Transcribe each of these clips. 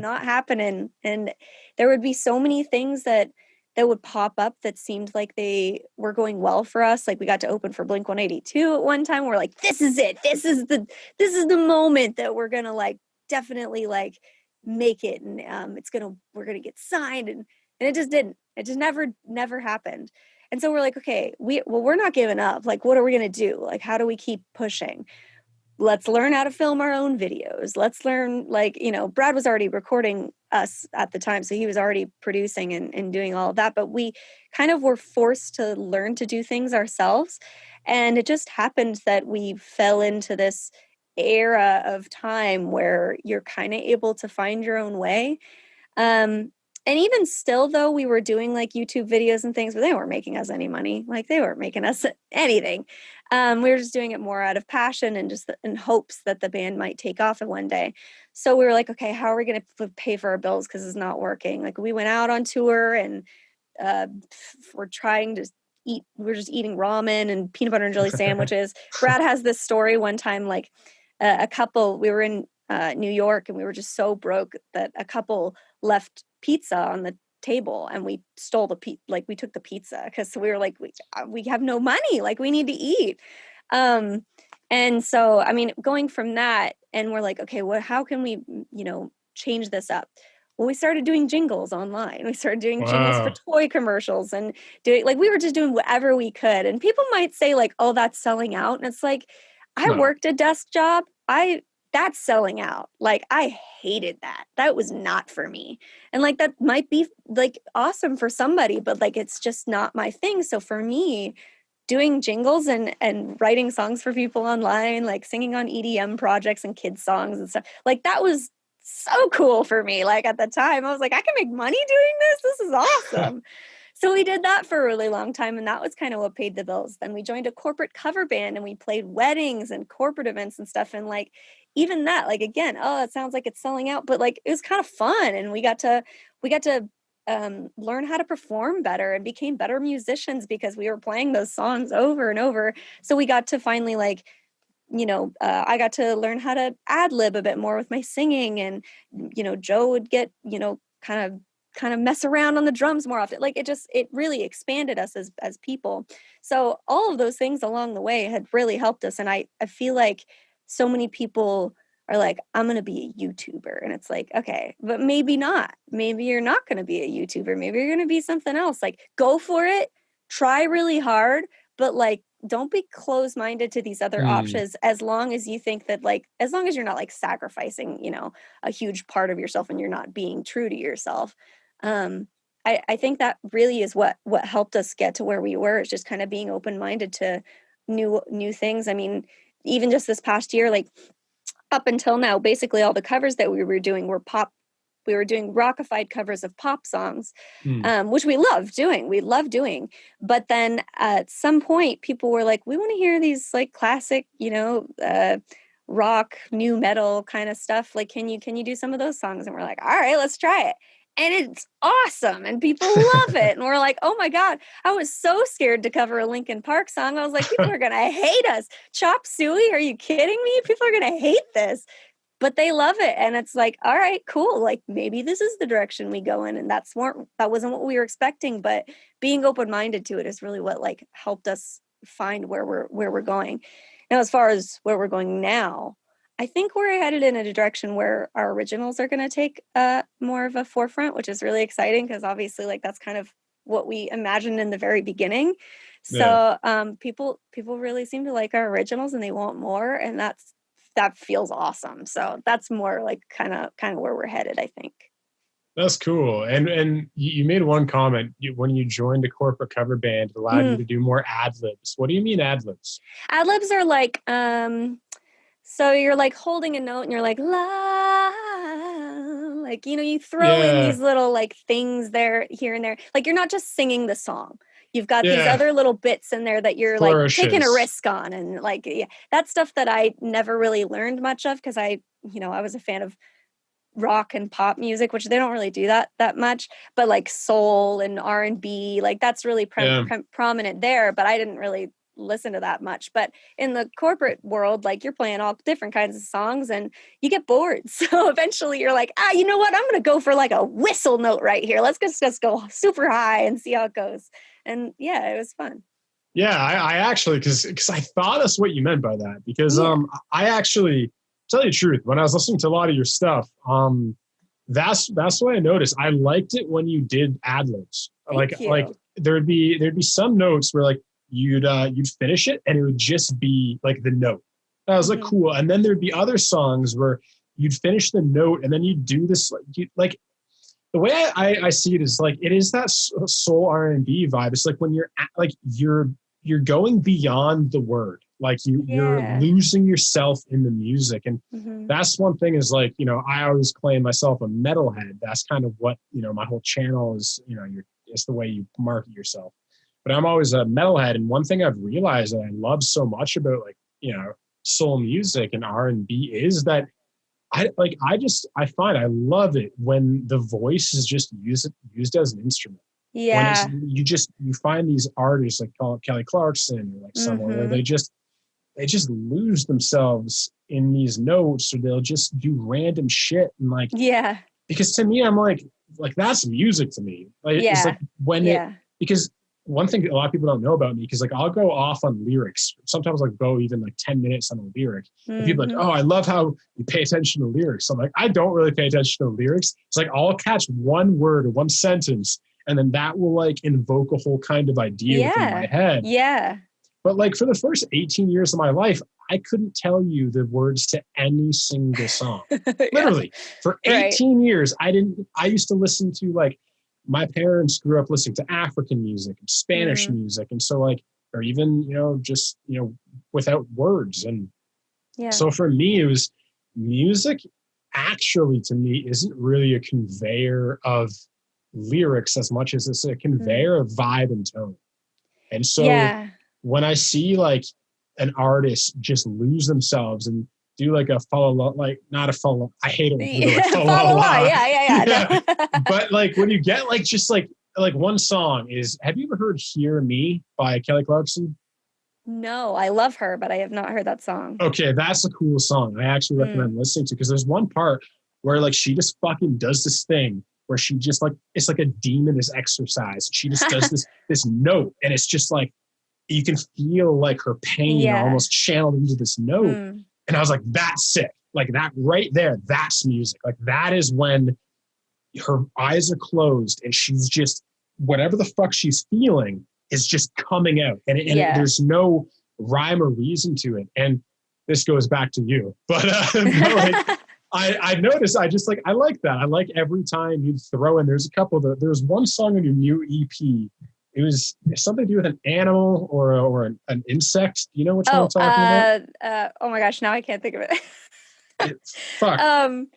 not happening. And there would be so many things that would pop up that seemed like they were going well for us. Like we got to open for Blink 182 at one time. We're like, this is it. This is the moment that we're gonna like definitely like make it, and we're gonna get signed, and it just didn't. It just never happened. And so we're like, okay, we're not giving up. Like, what are we gonna do? Like, how do we keep pushing? Let's learn how to film our own videos. Let's learn, like, Brad was already recording us at the time, so he was already producing and doing all of that, but we kind of were forced to learn to do things ourselves. And it just happened that we fell into this era of time where you're kind of able to find your own way. And even still, though, we were doing like YouTube videos and things, but they weren't making us any money. Like they weren't making us anything. We were just doing it more out of passion and just in hopes that the band might take off one day. So we were like, okay, how are we going to pay for our bills? Because it's not working. Like we went out on tour and we're trying to eat. We're just eating ramen and peanut butter and jelly sandwiches. Brad has this story one time, like a couple, we were in New York and we were just so broke that a couple left pizza on the table and we stole we took the pizza because we were like, we have no money, like we need to eat. And so, I mean, going from that, and we're like, okay, well, how can we, change this up? Well, we started doing jingles online. We started doing jingles for toy commercials and we were just doing whatever we could. And people might say like, oh, that's selling out. And it's like, I worked a desk job. That's selling out. Like, I hated that. That was not for me. And like, that might be like awesome for somebody, but like, it's just not my thing. So for me, doing jingles and writing songs for people online, like singing on EDM projects and kids songs and stuff, like that was so cool for me. Like at the time I was like, I can make money doing this. This is awesome. So we did that for a really long time, and that was kind of what paid the bills. Then we joined a corporate cover band and we played weddings and corporate events and stuff. And like, even that, like, again, oh, it sounds like it's selling out, but like, it was kind of fun. And we got to learn how to perform better and became better musicians because we were playing those songs over and over. So we got to finally I got to learn how to ad lib a bit more with my singing, and, Joe would get, kind of mess around on the drums more often. Like it really expanded us as people. So all of those things along the way had really helped us. And I feel like so many people are like, I'm going to be a YouTuber. And it's like, okay, but maybe not. Maybe you're not going to be a YouTuber. Maybe you're going to be something else. Like, go for it, try really hard, but like, don't be closed-minded to these other options, as long as you think that, like, as long as you're not like sacrificing, a huge part of yourself and you're not being true to yourself. I think that really is what helped us get to where we were, is just kind of being open-minded to new things. I mean, even just this past year, like up until now, basically all the covers that we were doing were pop. We were doing rockified covers of pop songs, which we love doing. But then at some point, people were like, we want to hear these like classic, rock, new metal kind of stuff. Like, can you do some of those songs? And we're like, all right, let's try it. And it's awesome. And people love it. And we're like, oh my God, I was so scared to cover a Linkin Park song. I was like, people are going to hate us. Chop Suey, are you kidding me? People are going to hate this. But they love it. And it's like, all right, cool. Like, maybe this is the direction we go in. And that wasn't what we were expecting, but being open-minded to it is really what like helped us find where we're going. Now, as far as where we're going now, I think we're headed in a direction where our originals are going to take more of a forefront, which is really exciting, because obviously like that's kind of what we imagined in the very beginning. So people really seem to like our originals and they want more. And that feels awesome. So that's more like kind of where we're headed, I think. That's cool. And you made one comment when you joined a corporate cover band, it allowed you to do more ad libs. What do you mean ad libs? Ad libs are like, so you're like holding a note and you're like, la, like, you throw in these little like things there, here and there. Like, you're not just singing the song. You've got these other little bits in there that you're like taking a risk on. And like, that's stuff that I never really learned much of, because I was a fan of rock and pop music, which they don't really do that much, but like soul and R&B, like that's really prominent there. But I didn't really listen to that much. But in the corporate world, like you're playing all different kinds of songs and you get bored. So eventually you're like, you know what? I'm going to go for like a whistle note right here. Let's just go super high and see how it goes. And yeah, it was fun. Yeah, I actually, because I thought that's what you meant by that. Because I actually, tell you the truth, when I was listening to a lot of your stuff, that's what I noticed. I liked it when you did ad libs. Like there'd be some notes where like you'd finish it and it would just be like the note. I was like, cool. And then there'd be other songs where you'd finish the note and then you'd do this like the way I see it is like it is that soul R&B vibe. It's like when you're going beyond the word, like you're losing yourself in the music. And that's one thing is like, you know, I always claim myself a metalhead. That's kind of what, you know, my whole channel is, you know, it's the way you market yourself. But I'm always a metalhead. And one thing I've realized that I love so much about like, you know, soul music and R&B is that I find I love it when the voice is just used as an instrument. Yeah. When you find these artists like Kelly Clarkson or like someone where they just lose themselves in these notes, or they'll just do random shit and like, because to me I'm like that's music to me. Like it's like when because one thing a lot of people don't know about me, because like I'll go off on lyrics. Sometimes like go even like 10 minutes on a lyric. And people are like, oh, I love how you pay attention to lyrics. I'm like, I don't really pay attention to lyrics. It's like I'll catch one word or one sentence, and then that will like invoke a whole kind of idea within my head. Yeah. But like for the first 18 years of my life, I couldn't tell you the words to any single song. Literally. For 18 years, I used to listen to like, my parents grew up listening to African music and Spanish music. And so like, or even, you know, just, you know, without words. And so for me, it was music actually to me isn't really a conveyor of lyrics as much as it's a conveyor of vibe and tone. And so when I see like an artist just lose themselves and do like a I hate it when people like follow But like when you get like just like one song is, have you ever heard Hear Me by Kelly Clarkson? No, I love her, but I have not heard that song. Okay, that's a cool song. I actually recommend listening to, because there's one part where like she just fucking does this thing where she just like, it's like a demon is exercise. She just does this note, and it's just like you can feel like her pain almost channeled into this note. And I was like, that's sick. Like that right there, that's music. Like that is when her eyes are closed and she's just, whatever the fuck she's feeling is just coming out. And there's no rhyme or reason to it. And this goes back to you. But like, I noticed, I like that. I like every time you throw in, there's there's one song in your new EP. It was something to do with an animal or an insect. Do you know which one I'm talking about? Oh my gosh, now I can't think of it. Fuck. I'm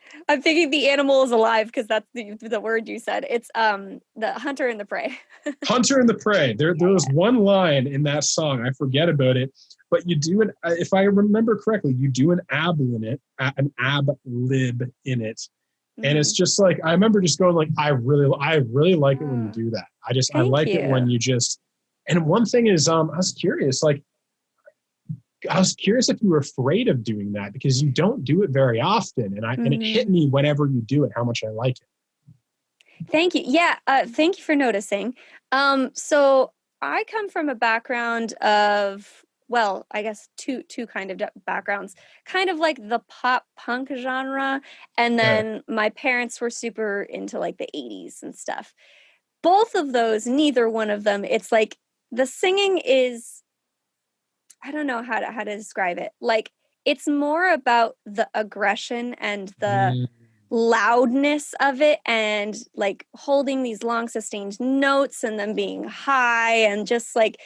thinking the animal is alive, because that's the word you said. It's the hunter and the prey. Hunter and the prey. There was one line in that song. I forget about it, but you do if I remember correctly, you do an ab lib in it. And it's just like, I remember just going like, I really like it when you do that. I like it when you just, and one thing is, I was curious if you were afraid of doing that, because you don't do it very often. And it hit me whenever you do it, how much I like it. Thank you. Yeah. Thank you for noticing. So I come from a background of, well, I guess two kind of backgrounds, kind of like the pop punk genre. And then my parents were super into like the 80s and stuff. Both of those, neither one of them, it's like the singing is, I don't know how to describe it. Like it's more about the aggression and the loudness of it, and like holding these long sustained notes and them being high, and just like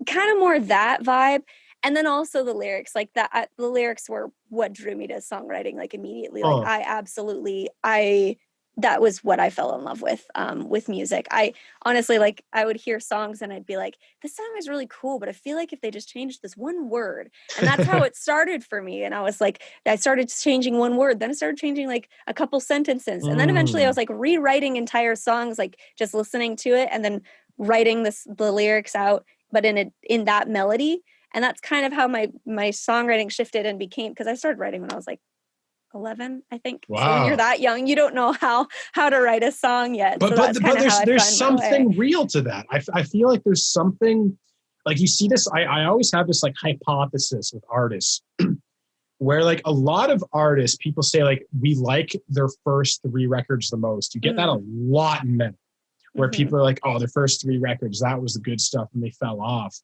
kind of more that vibe. And then also the lyrics, like that, the lyrics were what drew me to songwriting, like immediately. Like that was what I fell in love with music. I honestly, like, I would hear songs and I'd be like, this song is really cool, but I feel like if they just changed this one word. And that's how it started for me. And I was like, I started changing one word, then I started changing like a couple sentences. And then eventually I was like rewriting entire songs, like just listening to it and then writing the lyrics out. but in that melody. And that's kind of how my songwriting shifted and became, because I started writing when I was like 11, I think. Wow. So when you're that young, you don't know how to write a song yet. But so that's kind of how there's something real to that. I feel like there's something, like you see this, I always have this like hypothesis with artists where like a lot of artists, people say like, we like their first 3 records the most. You get that a lot in metal, where people are like, oh, their first 3 records, that was the good stuff, and they fell off.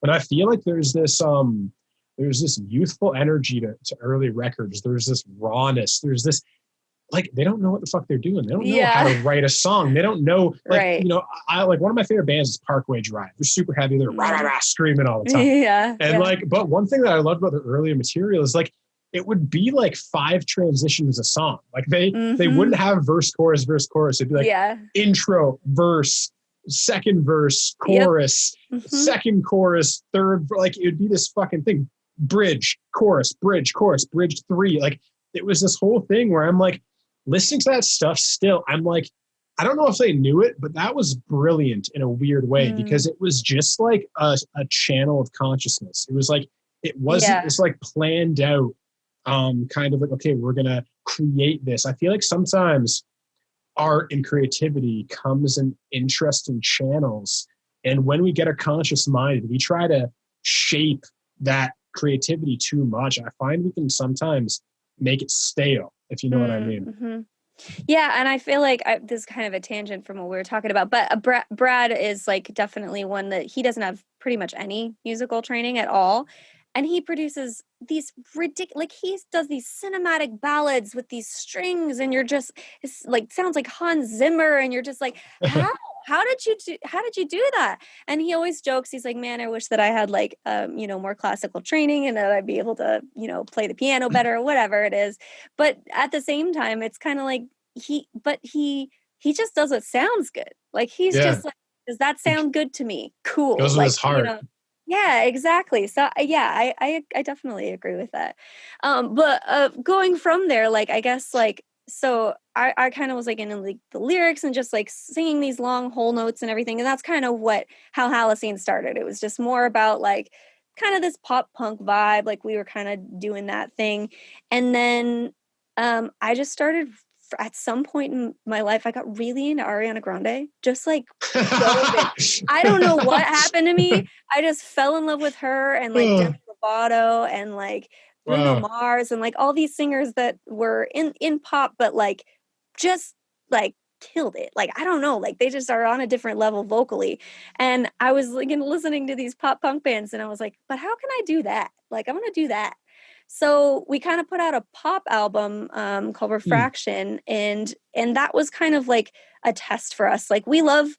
But I feel like there's this youthful energy to early records. There's this rawness. There's this, like, they don't know what the fuck they're doing. They don't know how to write a song. They don't know, like, you know, I like, one of my favorite bands is Parkway Drive. They're super heavy. They're rah, rah, rah, screaming all the time. Like, but one thing that I loved about the earlier material is like, it would be like 5 transitions a song. Like they wouldn't have verse, chorus, verse, chorus. It'd be like intro, verse, second verse, chorus, second chorus, third, like it would be this fucking thing. Bridge, chorus, bridge, 3. Like it was this whole thing where I'm like, listening to that stuff still, I'm like, I don't know if they knew it, but that was brilliant in a weird way because it was just like a channel of consciousness. It was like, it wasn't this like planned out, kind of like, okay, we're going to create this. I feel like sometimes art and creativity comes in interesting channels. And when we get a conscious mind, we try to shape that creativity too much. I find we can sometimes make it stale, if you know what I mean. Yeah, and I feel like this is kind of a tangent from what we were talking about, but Brad is like definitely one that he doesn't have pretty much any musical training at all. And he produces these ridiculous, like he does these cinematic ballads with these strings, and you're just, it's like, sounds like Hans Zimmer, and you're just like, how did you do that? And he always jokes, he's like, man, I wish that I had like, you know, more classical training and that I'd be able to, you know, play the piano better or whatever it is. But at the same time, it's kind of like he just does what sounds good. Like he's just like, does that sound good to me? Cool. Goes with his heart. You know, yeah, exactly. So yeah, I definitely agree with that. But going from there, like, I guess like, so I kind of was like into like the lyrics and just like singing these long whole notes and everything. And that's kind of how Halocene started. It was just more about like kind of this pop punk vibe. Like we were kind of doing that thing. And then I just started at some point in my life, I got really into Ariana Grande, just like, I don't know what happened to me. I just fell in love with her and like Demi Lovato and like Bruno Mars and like all these singers that were in pop, but like just like killed it. Like, I don't know, like they just are on a different level vocally. And I was like listening to these pop punk bands and I was like, but how can I do that? Like, I want to do that. So we kind of put out a pop album called Refraction, and that was kind of like a test for us. Like we love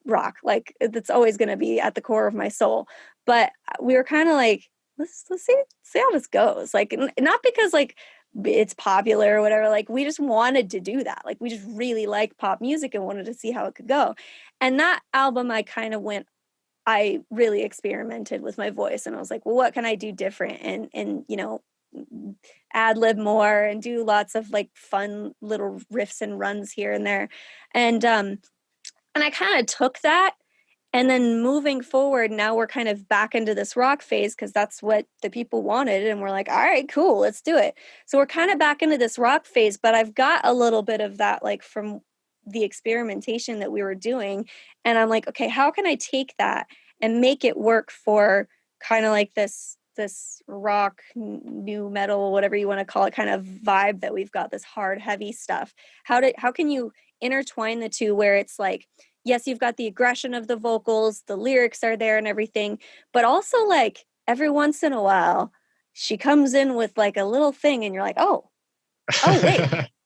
rock, like that's always going to be at the core of my soul. But we were kind of like, let's see how this goes. Like not because like it's popular or whatever. Like we just wanted to do that. Like we just really like pop music and wanted to see how it could go. And that album, I really experimented with my voice and I was like, well, what can I do different? And, you know, ad lib more and do lots of like fun little riffs and runs here and there. And I kind of took that, and then moving forward, now we're kind of back into this rock phase because that's what the people wanted. And we're like, all right, cool, let's do it. So we're kind of back into this rock phase, but I've got a little bit of that, like from the experimentation that we were doing. And I'm like, okay, how can I take that and make it work for kind of like this rock, new metal, whatever you want to call it, kind of vibe that we've got, this hard, heavy stuff. How can you intertwine the two where it's like, yes, you've got the aggression of the vocals, the lyrics are there and everything, but also like every once in a while she comes in with like a little thing and you're like, oh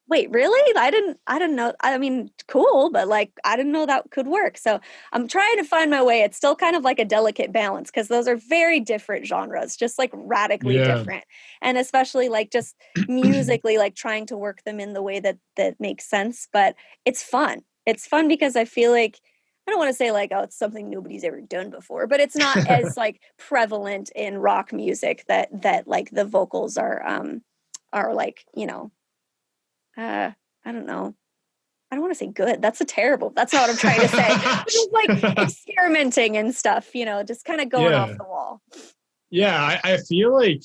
wait, really? I didn't know. I mean, cool, but like, I didn't know that could work. So I'm trying to find my way. It's still kind of like a delicate balance because those are very different genres, just like radically different. And especially like just musically, like trying to work them in the way that makes sense. But it's fun. It's fun because I feel like, I don't want to say like, oh, it's something nobody's ever done before, but it's not as like prevalent in rock music that like the vocals are like, you know, I don't know, I don't want to say good. That's not what I'm trying to say. Just like experimenting and stuff, just kind of going off the wall. Yeah, I feel like,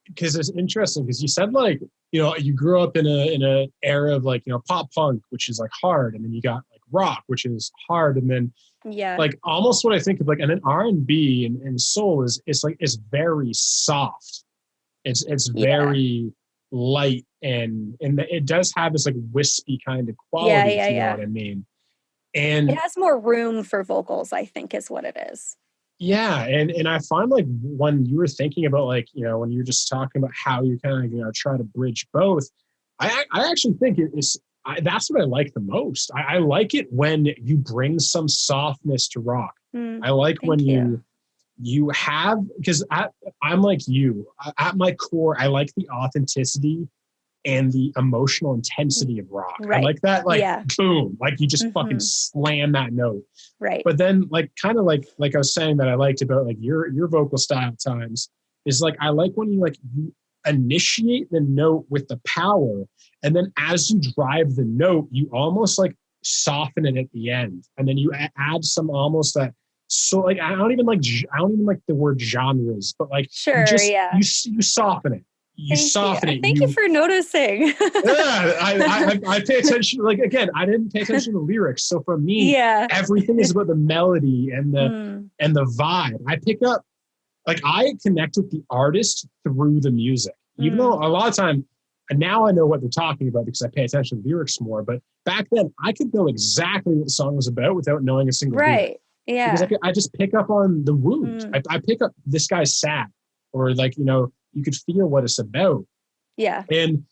because it's interesting because you said like, you grew up in a era of like, pop punk, which is like hard, and then you got like rock, which is hard, and then like almost what I think of like, and then R&B and soul is like, it's very soft. It's very light, and it does have this like wispy kind of quality, if you know what I mean. And it has more room for vocals, I think, is what it is. Yeah, and I find like when you were thinking about like, when you're just talking about how you kind of try to bridge both, I actually think that's what I like the most. I like it when you bring some softness to rock. I like when you have, because I'm like you, at my core, I like the authenticity and the emotional intensity of rock. Right. I like that, like, boom, like you just fucking slam that note. Right. But then like, kind of like I was saying that I liked about like your vocal style at times is like, I like when you initiate the note with the power. And then as you drive the note, you almost like soften it at the end. And then you add some almost that. So like, I don't even like the word genres, but like, you soften it. You soften it. Thank you for noticing. I pay attention. Like, again, I didn't pay attention to the lyrics. So for me, everything is about the melody and the vibe. I pick up, like, I connect with the artist through the music, even though a lot of time, and now I know what they're talking about because I pay attention to the lyrics more. But back then, I could know exactly what the song was about without knowing a single lyric. Yeah. Because I just pick up on the wound. I pick up, this guy's sad, or like, you could feel what it's about. Yeah. And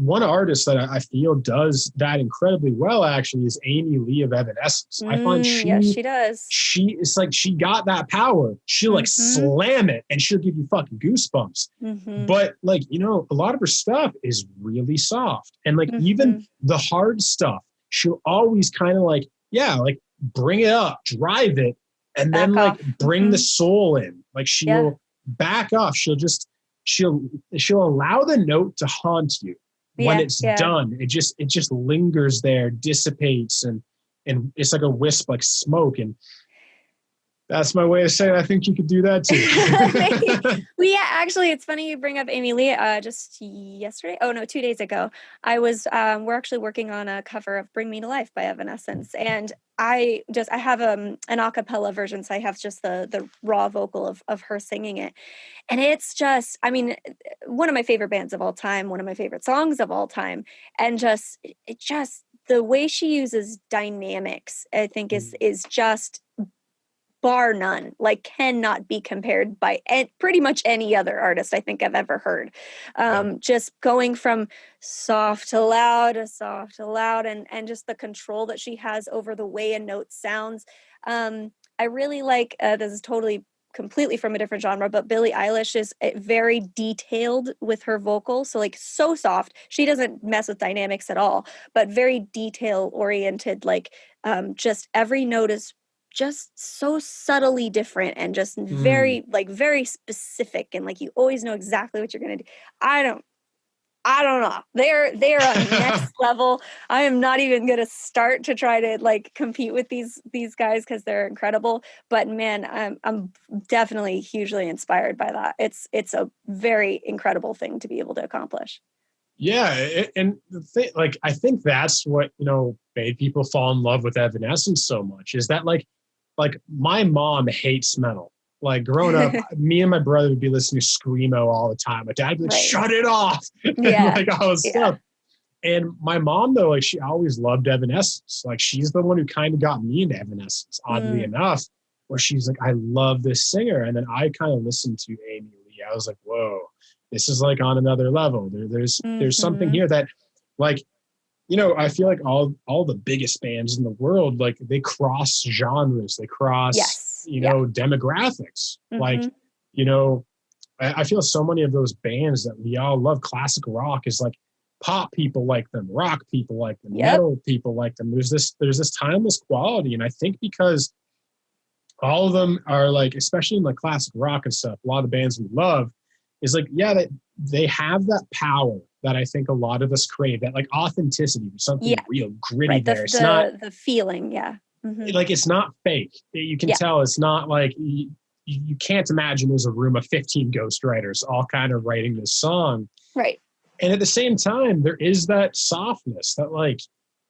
one artist that I feel does that incredibly well actually is Amy Lee of Evanescence. I find she does. It's like she got that power. She'll like slam it and she'll give you fucking goosebumps. But like, a lot of her stuff is really soft. And like even the hard stuff, she'll always kind of like, bring it up, drive it, and back then like off. Bring the soul in. Like she'll back off. She'll allow the note to haunt you. When it's done, it just lingers there, dissipates, and it's like a wisp, like smoke. And that's my way of saying I think you could do that too. Actually, it's funny you bring up Amy Lee. Just yesterday, 2 days ago, we're actually working on a cover of "Bring Me to Life" by Evanescence, and I have an a cappella version, so I have just the raw vocal of her singing it, and it's just, I mean, one of my favorite bands of all time, one of my favorite songs of all time, and just the way she uses dynamics, I think is just bar none, like cannot be compared by pretty much any other artist I think I've ever heard. Just going from soft to loud, and just the control that she has over the way a note sounds. I really like, this is completely from a different genre, but Billie Eilish is very detailed with her vocal. So like so soft, she doesn't mess with dynamics at all, but very detail oriented, like just every note is just so subtly different and just very specific, and like you always know exactly what you're gonna do. I don't know. They're on next level. I am not even gonna start to try to like compete with these guys because they're incredible. But man, I'm definitely hugely inspired by that. It's a very incredible thing to be able to accomplish. Yeah, and the thing, like, I think that's what made people fall in love with Evanescence so much, is that like my mom hates metal. Like growing up, me and my brother would be listening to Screamo all the time. My dad would be like, shut it off. Yeah. And like all this stuff. And my mom, though, like she always loved Evanescence. Like she's the one who kind of got me into Evanescence, oddly enough, where she's like, I love this singer. And then I kind of listened to Amy Lee. I was like, whoa, this is like on another level. There's something here that like, I feel like all the biggest bands in the world, like they cross genres, they cross, demographics. Like, I feel so many of those bands that we all love, classic rock, is like pop people like them, rock people like them, metal people like them. There's this timeless quality. And I think because all of them are like, especially in like classic rock and stuff, a lot of the bands we love is like, they have that power. that I think a lot of us crave, that like authenticity, something real gritty right. there. It's not the feeling. Yeah. like, it's not fake. You can tell it's not like you can't imagine there's a room of 15 ghostwriters all kind of writing this song. Right. And at the same time, there is that softness that, like,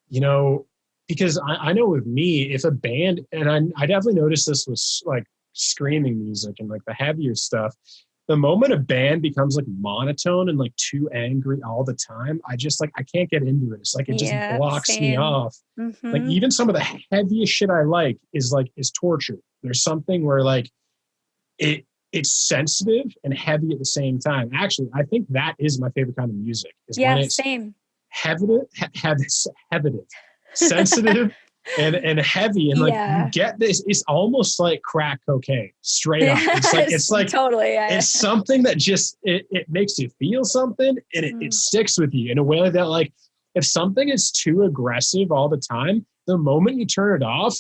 you know, because I know with me, if a band, and I definitely noticed this with like screaming music and like the heavier stuff, the moment a band becomes like monotone and like too angry all the time, I just like, I can't get into it. It's like, it just blocks me off. Like even some of the heaviest shit I like is torture. There's something where like it's sensitive and heavy at the same time. Actually, I think that is my favorite kind of music, is when it's sensitive and heavy, and like you get this. It's almost like crack cocaine, straight up. It's like totally. It's something that just it makes you feel something, and it sticks with you in a way that, like, if something is too aggressive all the time, the moment you turn it off,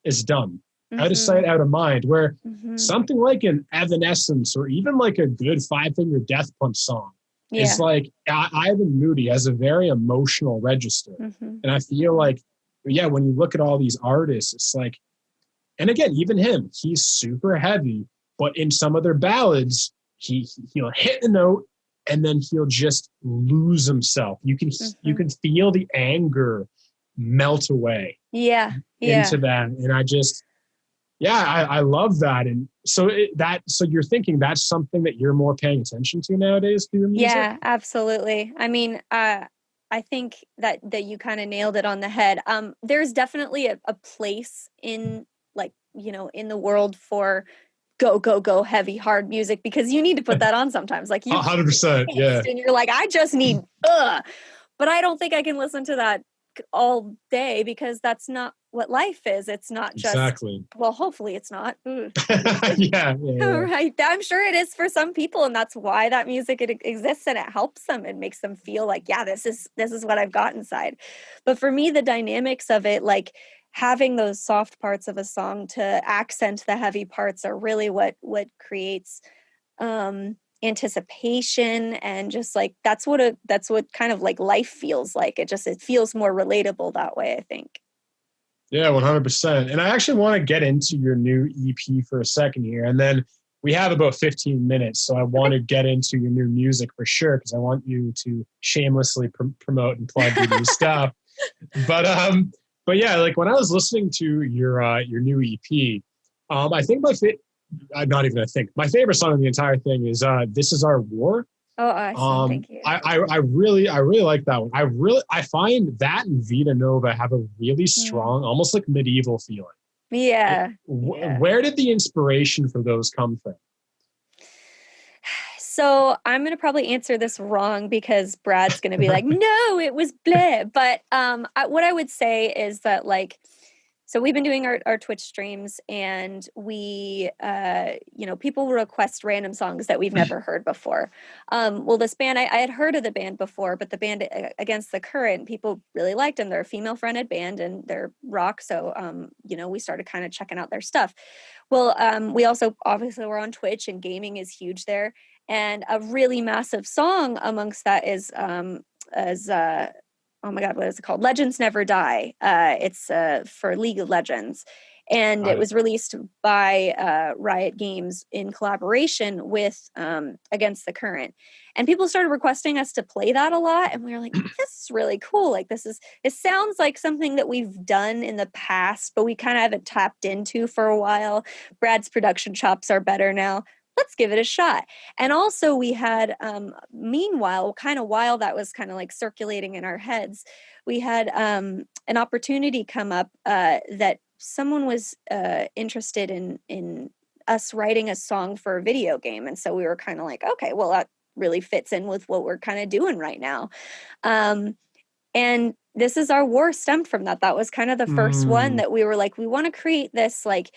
it's done. Out of sight, out of mind. Where something like an Evanescence or even like a good Five Finger Death Punch song is like, Ivan Moody has a very emotional register. And I feel like, when you look at all these artists, it's like, and again, even him, he's super heavy, but in some of their ballads, he'll hit the note and then he'll just lose himself. You can feel the anger melt away into that. And I just, I love that. And so you're thinking that's something that you're more paying attention to nowadays through your music? Yeah, absolutely. I mean, I think that you kind of nailed it on the head. There's definitely a place in, like, you know, in the world for go heavy hard music, because you need to put that on sometimes. Like, you 100%, and you're like, I just need but I don't think I can listen to that all day, because that's not what life is. It's not just well, hopefully it's not. Right. I'm sure it is for some people, and that's why that music exists, and it helps them. It makes them feel like, this is what I've got inside. But for me, the dynamics of it, like having those soft parts of a song to accent the heavy parts, are really what creates anticipation, and just like that's what kind of like life feels like. It feels more relatable that way, I think. Yeah, 100%. And I actually want to get into your new EP for a second here, and then we have about 15 minutes, so I want to get into your new music for sure, because I want you to shamelessly promote and plug your new stuff. But yeah, like when I was listening to your new EP, I think my favorite song in the entire thing is "This Is Our War." Oh, awesome! Thank you. I really like that one. I find that and Vita Nova have a really strong, almost like medieval feeling. Yeah. Where did the inspiration for those come from? So I'm going to probably answer this wrong, because Brad's going to be like, no, it was blah. But what I would say is that, like, so we've been doing our Twitch streams, and we, people request random songs that we've never heard before. Well, this band, I had heard of the band before, but the band Against the Current, people really liked them. They're a female-fronted band, and they're rock. So, we started kind of checking out their stuff. Well, we also obviously were on Twitch, and gaming is huge there. And a really massive song amongst that is oh my God, what is it called? Legends Never Die. It's for League of Legends. And it was released by Riot Games in collaboration with Against the Current. And people started requesting us to play that a lot. And we were like, this is really cool. Like, it sounds like something that we've done in the past, but we kind of haven't tapped into for a while. Brad's production chops are better now. Let's give it a shot. And also we had, meanwhile, kind of while that was kind of like circulating in our heads, we had an opportunity come up that someone was interested in us writing a song for a video game. And so we were kind of like, okay, well, that really fits in with what we're kind of doing right now. And This Is Our War stemmed from that. That was kind of the first one that we were like, we want to create this like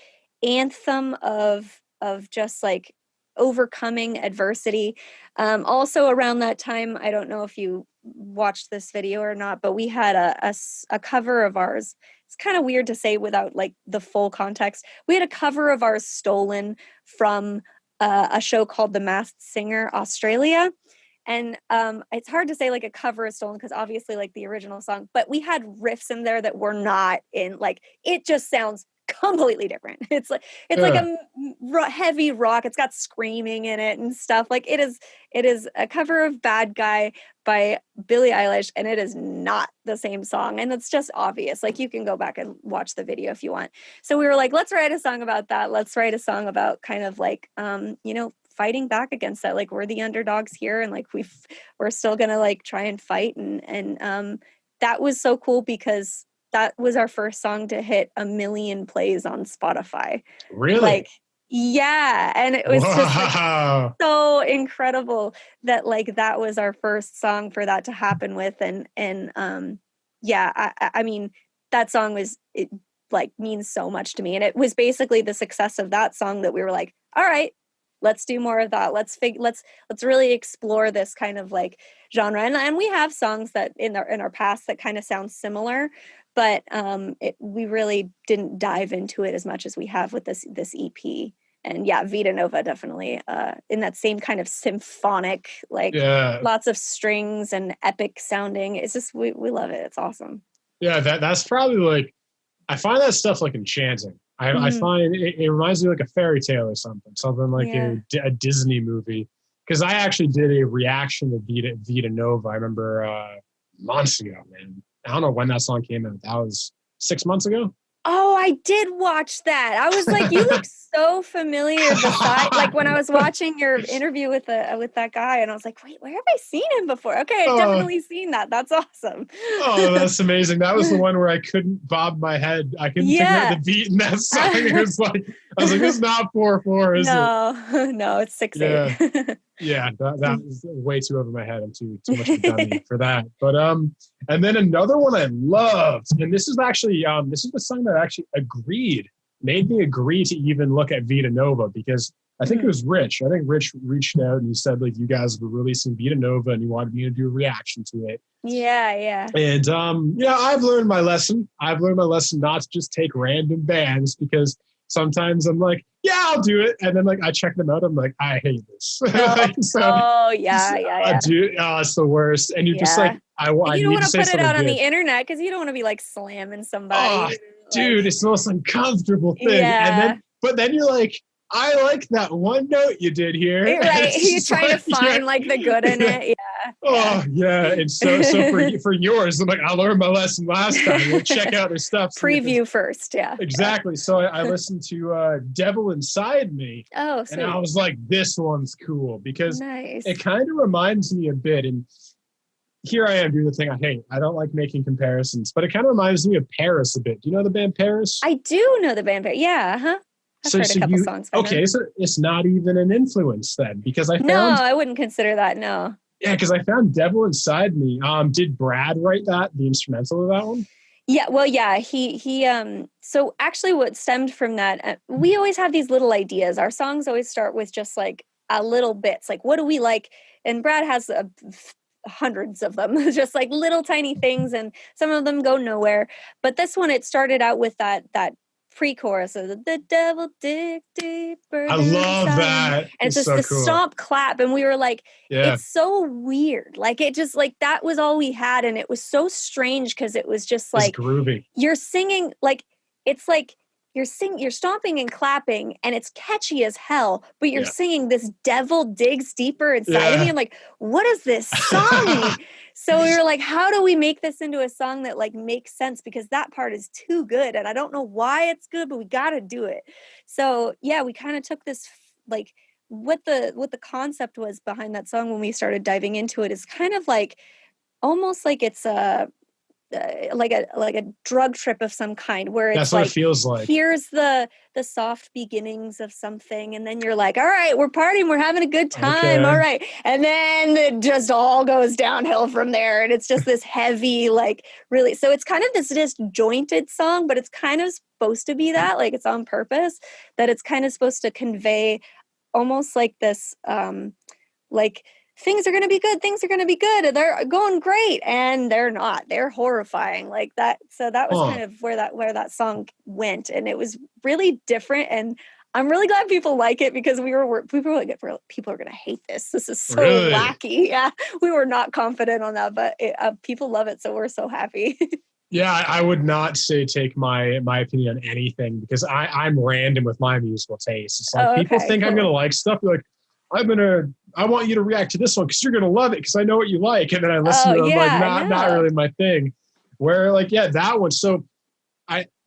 anthem of just like overcoming adversity. Also around that time, I don't know if you watched this video or not, but we had a cover of ours. It's kind of weird to say without like the full context. We had a cover of ours stolen from a show called The Masked Singer Australia. And it's hard to say like a cover is stolen because obviously like the original song, but we had riffs in there that were not in, like, it just sounds completely different. It's like a heavy rock. It's got screaming in it and stuff. Like it is a cover of Bad Guy by Billie Eilish, and it is not the same song, and it's just obvious. Like you can go back and watch the video if you want. So we were like, let's write a song about that. Let's write a song about kind of like fighting back against that. Like we're the underdogs here, and like we're still gonna like try and fight, and that was so cool because that was our first song to hit 1 million plays on Spotify. Really? Like, yeah. And it was just like so incredible that like that was our first song for that to happen with. And I mean, that song was, it like means so much to me. And it was basically the success of that song that we were like, all right, let's do more of that. Let's really explore this kind of like genre. And we have songs that in our past that kind of sound similar, but we really didn't dive into it as much as we have with this EP. And yeah, Vita Nova definitely in that same kind of symphonic, like lots of strings and epic sounding. It's just we love it. It's awesome. Yeah, that's probably like, I find that stuff like enchanting. I find it reminds me of like a fairy tale or something like a Disney movie. Because I actually did a reaction to Vita Nova. I remember months ago, man. I don't know when that song came out. That was 6 months ago. Oh, I did watch that. I was like, you look so familiar beside, like when I was watching your interview with that guy, and I was like, wait, where have I seen him before? Okay, I've definitely seen that. That's awesome. Oh, that's amazing. That was the one where I couldn't bob my head. I couldn't figure out the beat in that song. I was like, it's not 4/4, is it? No, it's 6/8. Yeah, that was way too over my head. I'm too much of a dummy for that. But and then another one I loved, and this is actually this is the song that actually made me agree to even look at Vita Nova, because I think it was Rich. I think Rich reached out and he said like you guys were releasing Vita Nova and he wanted me to do a reaction to it. Yeah. And I've learned my lesson. I've learned my lesson not to just take random bands, because sometimes I'm like, yeah, I'll do it. And then like I check them out. I'm like, I hate this. Yeah. Dude, it's the worst. And you're just like, you don't want to put it out on the internet because you don't want to be like slamming somebody. Dude, it's the most uncomfortable thing. Yeah. But then you're like, I like that one note you did here. Right. You're trying to find like the good in it. Yeah. Oh, yeah. And so for yours, I'm like, I learned my lesson last time. We'll check out their stuff. Preview first. Yeah. Exactly. So I listened to Devil Inside Me. Oh, sweet. And I was like, this one's cool because nice. It kind of reminds me a bit. And here I am doing the thing I hate. I don't like making comparisons, but it kind of reminds me of Paris a bit. Do you know the band Paris? I do know the band Paris. Yeah. Uh-huh. I've heard a couple songs by them. So it's not even an influence then, because I found... No, I wouldn't consider that, no. Yeah, because I found Devil Inside Me. Did Brad write that, the instrumental of that one? Yeah, well, yeah, he so actually what stemmed from that, we always have these little ideas. Our songs always start with just like a little bits, like what do we like? And Brad has hundreds of them, just like little tiny things, and some of them go nowhere. But this one, it started out with that pre-chorus of the devil dig deeper. I love that. And it's just so the cool stomp clap, and we were like, it's so weird. Like it just like that was all we had, and it was so strange because it was just like it's groovy. You're singing like it's like you're stomping and clapping, and it's catchy as hell, but you're singing this devil digs deeper inside of me. I'm like, what does this song mean? So we were like, how do we make this into a song that like makes sense? Because that part is too good, and I don't know why it's good, but we got to do it. So yeah, we kind of took this like what the concept was behind that song when we started diving into it is kind of like almost like it's like a drug trip of some kind, where it's that's what like, it feels like. Here's the soft beginnings of something, and then you're like, all right, we're partying, we're having a good time, all right, and then it just all goes downhill from there, and it's just this heavy, like really. So it's kind of this disjointed song, but it's kind of supposed to be that, like it's on purpose, that it's kind of supposed to convey almost like this, like. Things are going to be good. They're going great. And they're not. They're horrifying like that. So that was kind of where that song went. And it was really different. And I'm really glad people like it because people were like, people are going to hate this. This is so Really? wacky. Yeah. We were not confident on that, but people love it. So we're so happy. Yeah, I would not say take my opinion on anything because I'm random with my musical taste. It's like people think cool. I'm gonna like stuff. You're like, I want you to react to this one because you're gonna love it because I know what you like, and then I listen to them like not really my thing. Where like that one. So,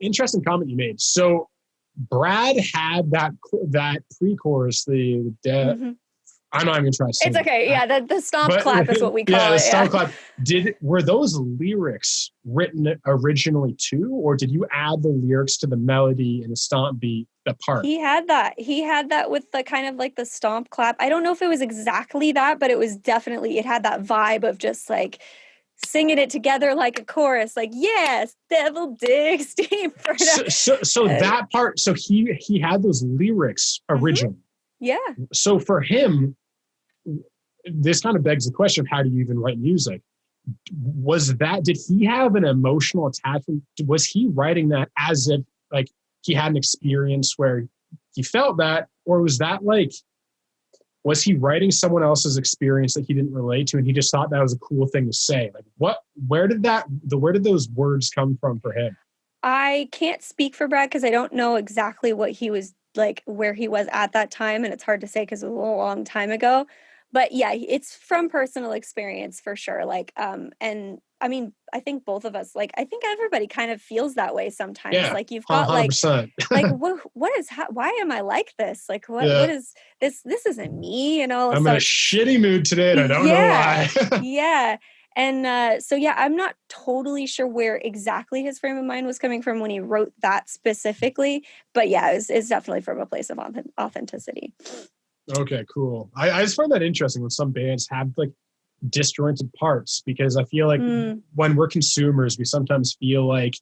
interesting comment you made. So, Brad had that pre-chorus, mm-hmm. I'm not even going to try to sing. It's okay. Yeah, the stomp clap is what we call it. Yeah, the stomp clap. Were those lyrics written originally too, or did you add the lyrics to the melody and the stomp beat, the part? He had that. He had that with the kind of like the stomp clap. I don't know if it was exactly that, but it was definitely, it had that vibe of just like singing it together like a chorus, like, yes, devil digs deep. So that part, so he had those lyrics originally. Mm-hmm. Yeah. So for him, this kind of begs the question of how do you even write music? Did he have an emotional attachment? Was he writing that as if like he had an experience where he felt that, or was he writing someone else's experience that he didn't relate to and he just thought that was a cool thing to say? Like where did those words come from for him? I can't speak for Brad because I don't know exactly what he was like, where he was at that time. And it's hard to say because it was a long time ago. But yeah, it's from personal experience for sure. Like, and I mean, I think both of us, like, I think everybody kind of feels that way sometimes. Yeah, like you've got 100%. like why am I like this? Like, what is this? This isn't me, you know? I'm in a shitty mood today and I don't know why. Yeah. And so, yeah, I'm not totally sure where exactly his frame of mind was coming from when he wrote that specifically. But yeah, it's definitely from a place of authenticity. Okay, cool. I just find that interesting when some bands have like disjointed parts because I feel like when we're consumers, we sometimes feel like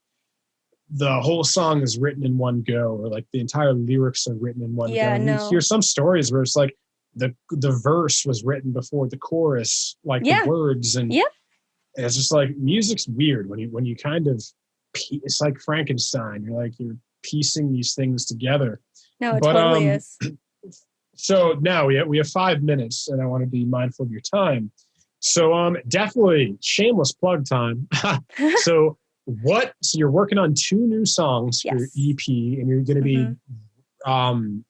the whole song is written in one go or like the entire lyrics are written in one go. And you hear some stories where it's like the verse was written before the chorus, like the words and it's just like music's weird when you kind of it's like Frankenstein. You're piecing these things together. No, it totally is. So now we have 5 minutes, and I want to be mindful of your time. So definitely shameless plug time. So you're working on 2 new songs for your EP, and you're going to be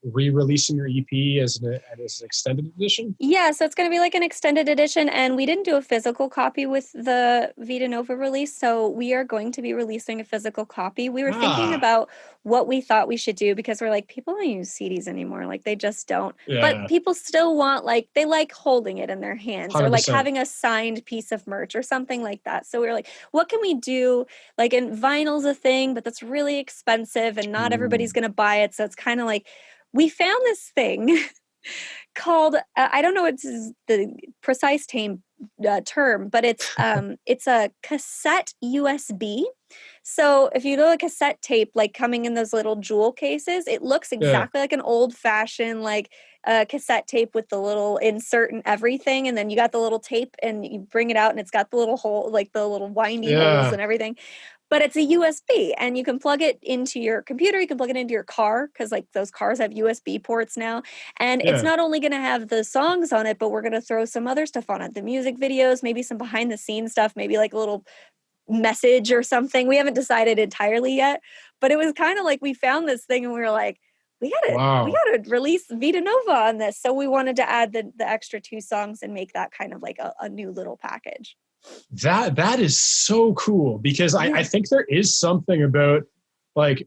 re-releasing your EP as an extended edition? Yeah, so it's going to be like an extended edition, and we didn't do a physical copy with the Vita Nova release, so we are going to be releasing a physical copy. We were thinking about what we thought we should do because we're like, people don't use CDs anymore. Like, they just don't. Yeah. But people still want, like, they like holding it in their hands 100%. Or like having a signed piece of merch or something like that. So we were like, what can we do? Like, and vinyl's a thing, but that's really expensive and not everybody's going to buy it. So it's kind of like, we found this thing called, I don't know what's the precise term, but it's a cassette USB. So if you know a cassette tape, like coming in those little jewel cases, it looks exactly like an old fashioned, like cassette tape with the little insert and everything. And then you got the little tape and you bring it out and it's got the little hole, like the little windy holes and everything. But it's a USB and you can plug it into your computer. You can plug it into your car because like those cars have USB ports now. And it's not only going to have the songs on it, but we're going to throw some other stuff on it. The music videos, maybe some behind the scenes stuff, maybe like a little message or something. We haven't decided entirely yet, but it was kind of like we found this thing and we were like, we gotta release Vita Nova on this. So we wanted to add the extra 2 songs and make that kind of like a new little package. That is so cool because I think there is something about like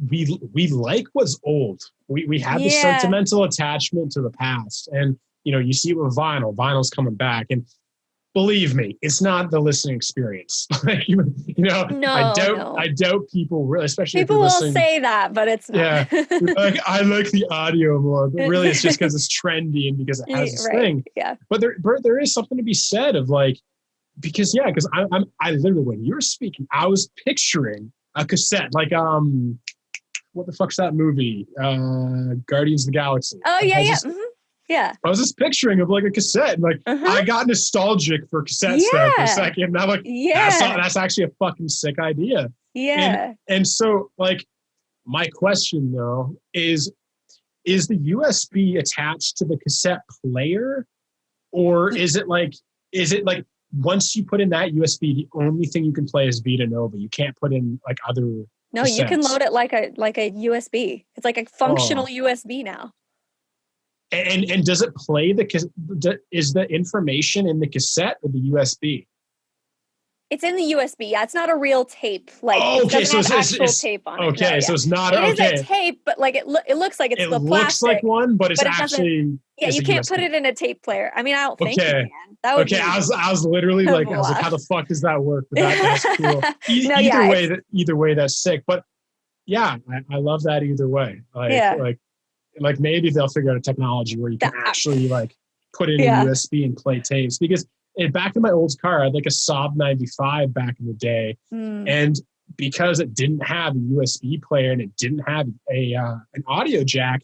we like what's old. We have this sentimental attachment to the past, and you know you see it with vinyl's coming back, and believe me, it's not the listening experience. I doubt people really, especially people will say that, but it's not. Yeah, like I like the audio more, but really it's just because it's trendy and because it has this thing. Yeah, but there is something to be said of like. Because I literally when you were speaking, I was picturing a cassette like what the fuck's that movie? Guardians of the Galaxy. Oh yeah. Yeah. I was just picturing of like a cassette and like I got nostalgic for cassette stuff for a second. And I'm like, that's actually a fucking sick idea. Yeah. And so like my question though is is the USB attached to the cassette player, or is it like once you put in that USB, the only thing you can play is Vita Nova? You can't put in like other No, cassettes. you can load it like a USB. It's like a functional USB now. And does it play is the information in the cassette or the USB? It's in the USB. Yeah, it's not a real tape. Like it doesn't have actual tape on it. Okay, no, so it's not. It is a tape, but like it looks like it's the plastic. It looks like one, but it's actually. Yeah, you can't put it in a tape player. I mean, I don't think you can. That would be I was literally like, how the fuck does that work? But that's cool. Either way, that's sick. But yeah, I love that either way. Like maybe they'll figure out a technology where you can actually like put in a USB and play tapes, because back in my old car, I had like a Saab 95 back in the day. And because it didn't have a USB player and it didn't have an audio jack,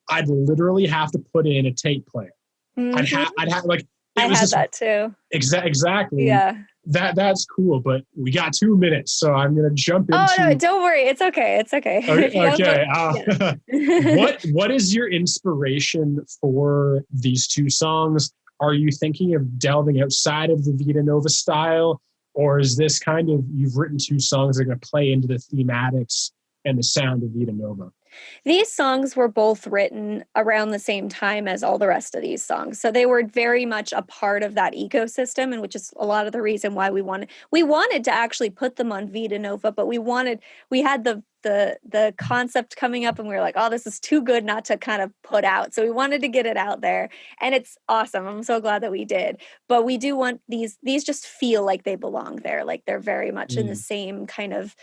I'd literally have to put in a tape player. Mm-hmm. I'd have like, I had that too. Exactly. Yeah. That's cool, but we got 2 minutes, so I'm gonna jump into. Oh no, don't worry, it's okay. What is your inspiration for these two songs? Are you thinking of delving outside of the Vita Nova style, or is this kind of, you've written two songs that are going to play into the thematics and the sound of Vita Nova? These songs were both written around the same time as all the rest of these songs. So they were very much a part of that ecosystem, and which is a lot of the reason why we wanted to actually put them on Vita Nova, but we had the concept coming up and we were like, oh, this is too good not to kind of put out. So we wanted to get it out there, and it's awesome. I'm so glad that we did. But we do want these just feel like they belong there. Like they're very much in the same kind of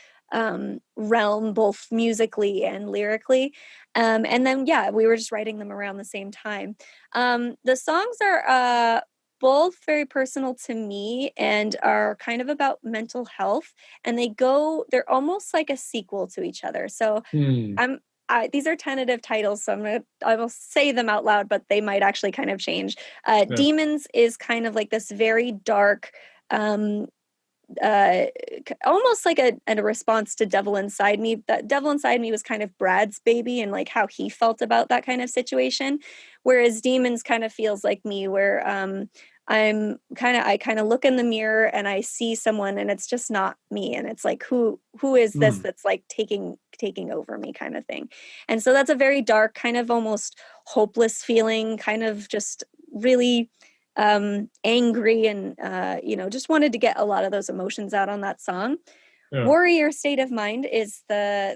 realm, both musically and lyrically. And then, we were just writing them around the same time. The songs are both very personal to me and are kind of about mental health, and they're almost like a sequel to each other. So these are tentative titles, so I will say them out loud, but they might actually kind of change. Demons is kind of like this very dark, almost like a response to Devil Inside Me. That Devil Inside Me was kind of Brad's baby and like how he felt about that kind of situation, whereas Demons kind of feels like me, where I kind of look in the mirror and I see someone and it's just not me, and it's like who is this that's like taking over me kind of thing. And so that's a very dark, kind of almost hopeless feeling, kind of just really angry, and just wanted to get a lot of those emotions out on that song. Warrior State of Mind is the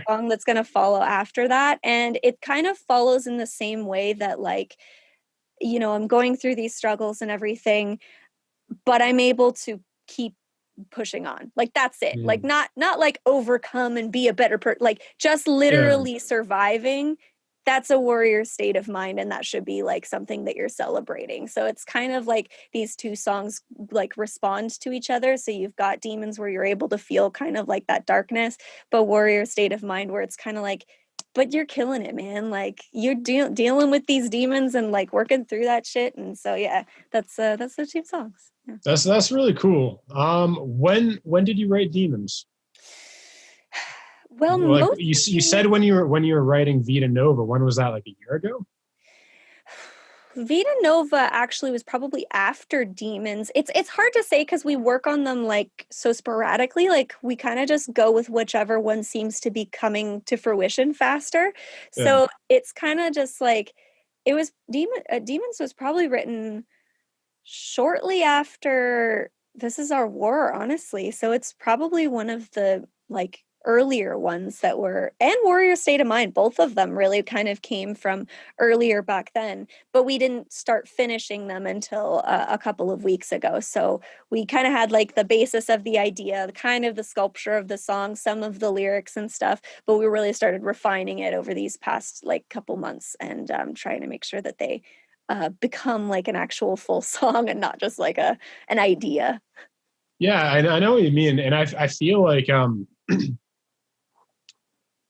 song that's going to follow after that, and it kind of follows in the same way that, like, I'm going through these struggles and everything, but I'm able to keep pushing on. Like, that's it. Like, not like overcome and be a better person, like just literally surviving. That's a warrior state of mind, and that should be like something that you're celebrating. So it's kind of like these two songs like respond to each other. So you've got Demons, where you're able to feel kind of like that darkness, but warrior state of mind, where it's kind of like, but you're killing it, man. Like, you're dealing with these demons and like working through that shit. And so that's the two songs. Yeah. That's really cool. When did you write Demons? Well, like you said when you were writing Vita Nova, when was that? Like a year ago? Vita Nova actually was probably after Demons. It's hard to say because we work on them like so sporadically. Like, we kind of just go with whichever one seems to be coming to fruition faster. So it's kind of just like, it was Demons was probably written shortly after This Is Our War, honestly. So it's probably one of the like earlier ones that were, and Warrior State of Mind, both of them really kind of came from earlier back then, but we didn't start finishing them until a couple of weeks ago. So we kind of had like the basis of the idea, kind of the sculpture of the song, some of the lyrics and stuff, but we really started refining it over these past like couple months, and trying to make sure that they become like an actual full song and not just like an idea. Yeah, I know what you mean. And I feel like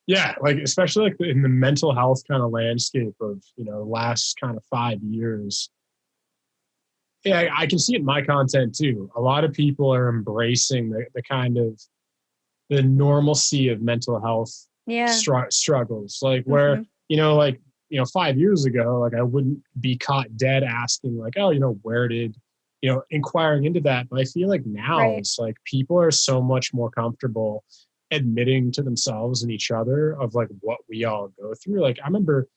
yeah, like especially like in the mental health kind of landscape of, the last kind of 5 years. Yeah, I can see it in my content too. A lot of people are embracing the kind of the normalcy of mental health struggles, like where, 5 years ago, like I wouldn't be caught dead asking like, oh, where did, inquiring into that. But I feel like now Right. it's like people are so much more comfortable admitting to themselves and each other of like what we all go through. Like I remember,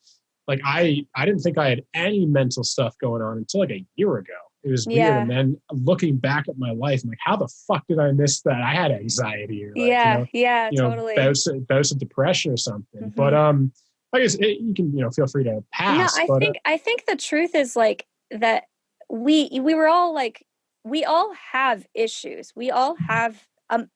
like I didn't think I had any mental stuff going on until like a year ago. It was weird. And Yeah. then looking back at my life, I'm like, how the fuck did I miss that? I had anxiety or like, Yeah. Yeah. Totally. bouts of depression or something. But Hmm. I guess you can, feel free to No, pass. I But think I think the truth is like that we were all like we all have issues. We all have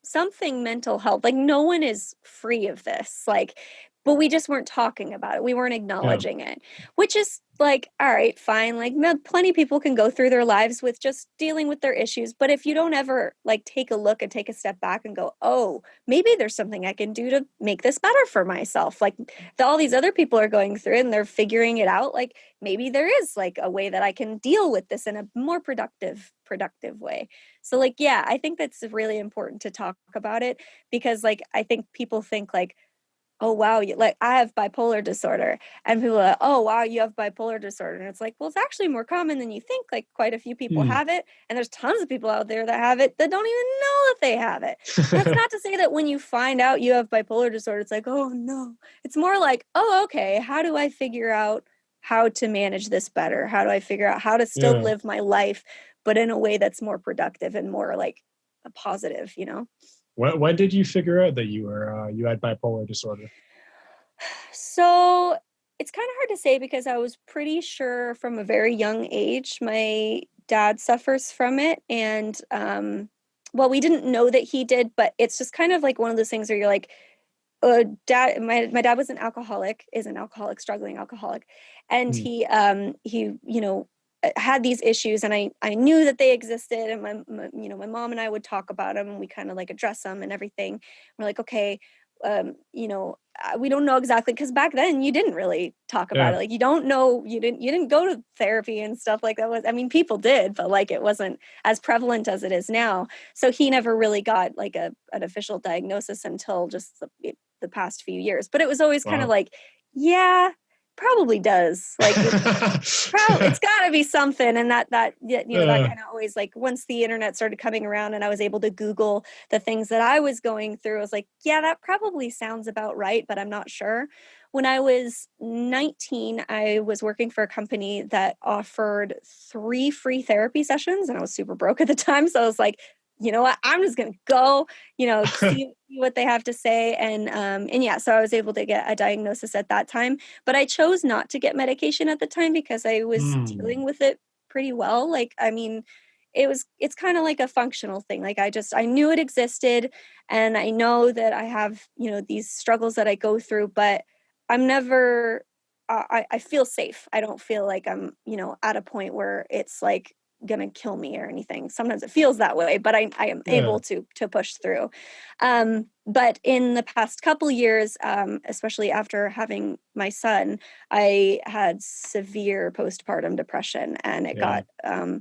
something mental health. Like no one is free of this. Like but we just weren't talking about it. We weren't yeah, acknowledging it, which is like all right, fine. Like plenty of people can go through their lives with just dealing with their issues, but if you don't ever like take a look and take a step back and go, "Oh, maybe there's something I can do to make this better for myself." Like all these other people are going through it and they're figuring it out, like maybe there is like a way that I can deal with this in a more productive way. So like yeah, I think that's really important to talk about it because like I think people think like, oh wow, like I have bipolar disorder, and people are like, oh wow, you have bipolar disorder, and it's like, well, it's actually more common than you think. Like quite a few people Hmm. have it, and there's tons of people out there that have it that don't even know that they have it. And that's not to say that when you find out you have bipolar disorder, it's like, oh no. It's more like, oh okay, how do I figure out how to manage this better? How do I figure out how to still yeah. live my life, but in a way that's more productive and more like a positive, When did you figure out that you had bipolar disorder? So it's kind of hard to say because I was pretty sure from a very young age my dad suffers from it. And well, we didn't know that he did, but it's just kind of like one of those things where you're like, dad, my dad was an alcoholic, is an alcoholic, struggling alcoholic. And Hmm. he, had these issues and I knew that they existed and my mom and I would talk about them and we kind of like address them and everything. We're like, okay, we don't know exactly because back then you didn't really talk about Yeah. it. Like you don't know, you didn't go to therapy and stuff like that. I mean, people did, but like it wasn't as prevalent as it is now. So he never really got like an official diagnosis until just the past few years. But it was always kind of Wow. like, yeah, probably does. Like it's got to be something. And that that uh, kind of always like once the internet started coming around and I was able to Google the things that I was going through, I was like, yeah, that probably sounds about right, but I'm not sure. When I was 19, I was working for a company that offered 3 free therapy sessions and I was super broke at the time. So I was like, you know what, I'm just going to go, see what they have to say. And yeah, so I was able to get a diagnosis at that time, but I chose not to get medication at the time because I was hmm. dealing with it pretty well. Like, I mean, it's kind of like a functional thing. Like I knew it existed and I know that I have, these struggles that I go through, but I'm never, I feel safe. I don't feel like I'm, at a point where it's like gonna kill me or anything. Sometimes it feels that way, but I am Yeah. able to push through. But in the past couple years, especially after having my son, I had severe postpartum depression, and it Yeah. got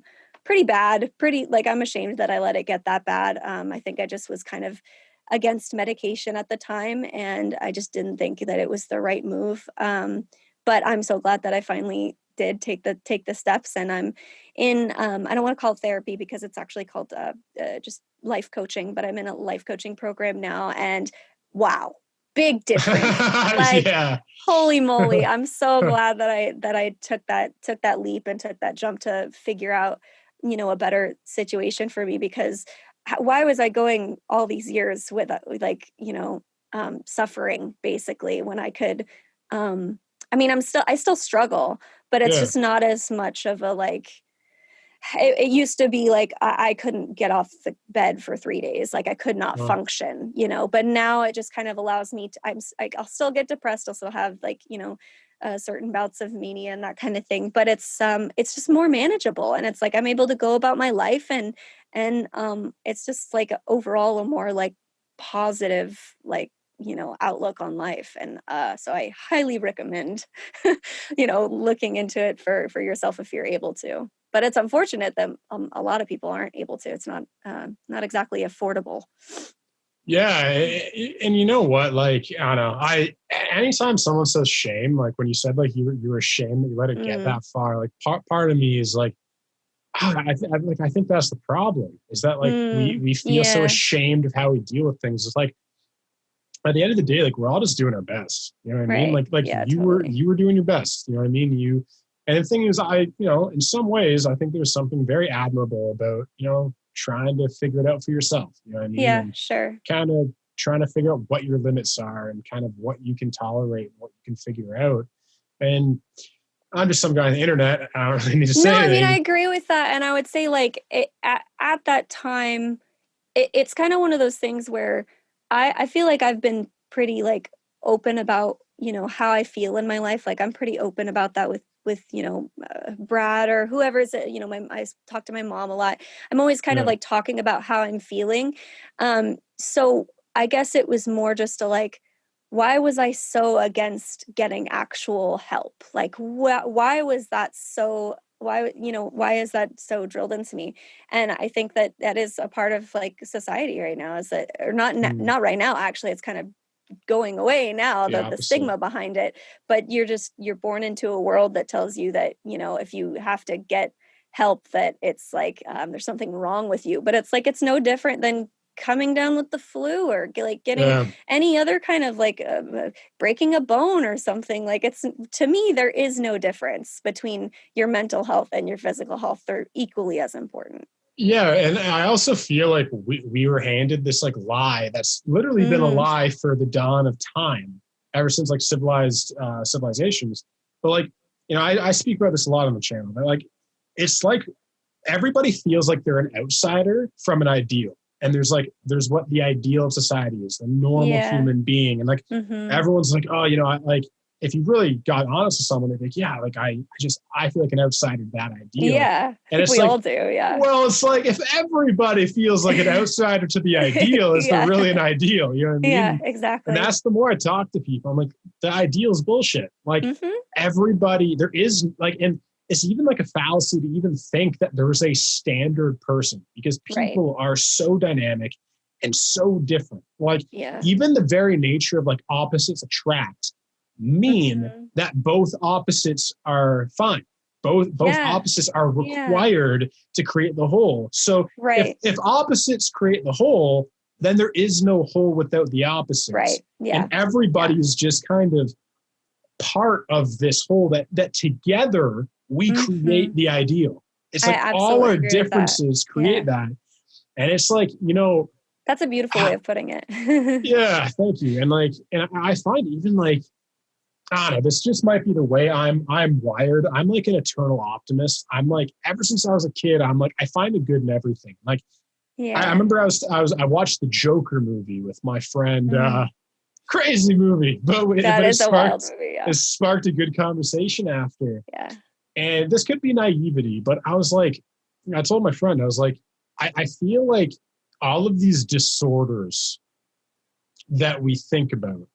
pretty bad. Pretty like I'm ashamed that I let it get that bad. I think I just was kind of against medication at the time, and I just didn't think that it was the right move. But I'm so glad that I finally did take the steps, and I'm in I don't want to call it therapy because it's actually called just life coaching, but I'm in a life coaching program now, and wow, big difference. Like yeah. holy moly, I'm so glad that I took that leap and took that jump to figure out, a better situation for me because why was I going all these years with like, suffering basically when I could I mean, I still struggle, but it's Yeah. just not as much of a like it used to be like I couldn't get off the bed for 3 days. Like I could not Well, function, but now it just kind of allows me to, I'll still get depressed. I'll still have like, certain bouts of mania and that kind of thing, but it's just more manageable. And it's like, I'm able to go about my life and it's just like overall a more like positive, like, outlook on life. And so I highly recommend, looking into it for yourself if you're able to, but it's unfortunate that a lot of people aren't able to. It's not exactly affordable. Yeah, and you know what? Like, I don't know. Anytime someone says shame, like when you said like you were ashamed that you let it get Mm, that far, like part of me is like, oh, I think that's the problem. Is that like we feel so yeah, ashamed of how we deal with things. It's like at the end of the day, like we're all just doing our best. You know what I mean? right. Like Yeah, you totally. were doing your best. You know what I mean? And the thing is, in some ways, I think there's something very admirable about trying to figure it out for yourself. You know what I mean? Yeah, And sure. kind of trying to figure out what your limits are and kind of what you can tolerate, what you can figure out. And I'm just some guy on the internet. I don't really need to No, say I mean, I anything. agree with that. And I would say, like, at that time, it's kind of one of those things where I feel like I've been pretty, like, open about, how I feel in my life. Like, I'm pretty open about that with, Brad or whoever's, I talk to my mom a lot. I'm always kind of Yeah. like talking about how I'm feeling. So I guess it was more just to like, why was I so against getting actual help? Like, why was that so? Why is that so drilled into me? And I think that that is a part of like society right now. Is that, or not? Mm, Not right now. Actually, it's kind of going away now. the The opposite. stigma behind it. But you're born into a world that tells you that if you have to get help, that it's like there's something wrong with you. But it's like it's no different than coming down with the flu or like getting Yeah. any other kind of like breaking a bone or something. Like, it's, to me, there is no difference between your mental health and your physical health. They're equally as important. Yeah, and I also feel like we were handed this like lie that's literally been a Mm, lie for the dawn of time, ever since like civilized civilizations. But like, I speak about this a lot on the channel. But like, it's like everybody feels like they're an outsider from an ideal, and there's what the ideal of society is, the normal yeah. human being, and like Mm-hmm. everyone's like, oh, like if you really got honest with someone, they're like, yeah, like I feel like an outsider to that ideal, Yeah, I and think it's we like, all do. Yeah. well, it's like if everybody feels like an outsider to the ideal, is there Yeah. really an ideal? You know what I mean? Yeah, And exactly. that's the more I talk to people, I'm like, the ideal is bullshit. Like Mm-hmm. everybody, there is like, and it's even like a fallacy to even think that there's a standard person because Right. people are so dynamic and so different. Like Yeah. even the very nature of like opposites attract mean Mm-hmm. that both opposites are fine. Both Yeah. opposites are Yeah. required to create the whole. So if Right. if opposites create the whole, then there is no whole without the opposites. Right. Yeah. And everybody Yeah. is just kind of part of this whole that together we Mm-hmm. create the ideal. It's I like all absolutely our agree with that. differences create Yeah. that. And it's like, That's a beautiful way of putting it. yeah, thank you. And I find even like, I don't know, this just might be the way I'm wired. I'm like an eternal optimist. I'm like, ever since I was a kid, I'm like, I find the good in everything. Like I Yeah. remember I watched the Joker movie with my friend, Mm. crazy movie, That but is a wild movie. it Yeah. sparked a good conversation after. Yeah. And this could be naivety, but I was like, I told my friend, I was like, I feel like all of these disorders that we think about,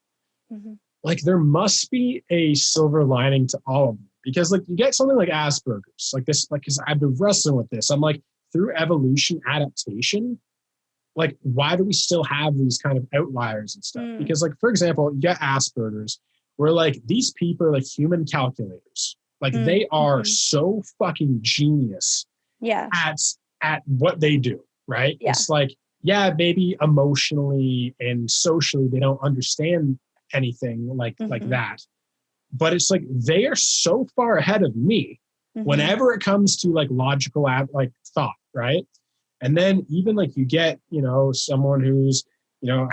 Mm-hmm. like there must be a silver lining to all of them. Because like you get something like Asperger's, like this, like because I've been wrestling with this. I'm like, through evolution, adaptation, like why do we still have these kind of outliers and stuff? Mm. Because like, for example, you get Asperger's, where like these people are like human calculators. Like they are Mm-hmm. so fucking genius Yeah. at what they do, right? Yeah. It's like, yeah, maybe emotionally and socially they don't understand anything like Mm-hmm. that. But it's like they are so far ahead of me Mm-hmm. whenever it comes to like logical like thought, right? And then even like you get, someone who's,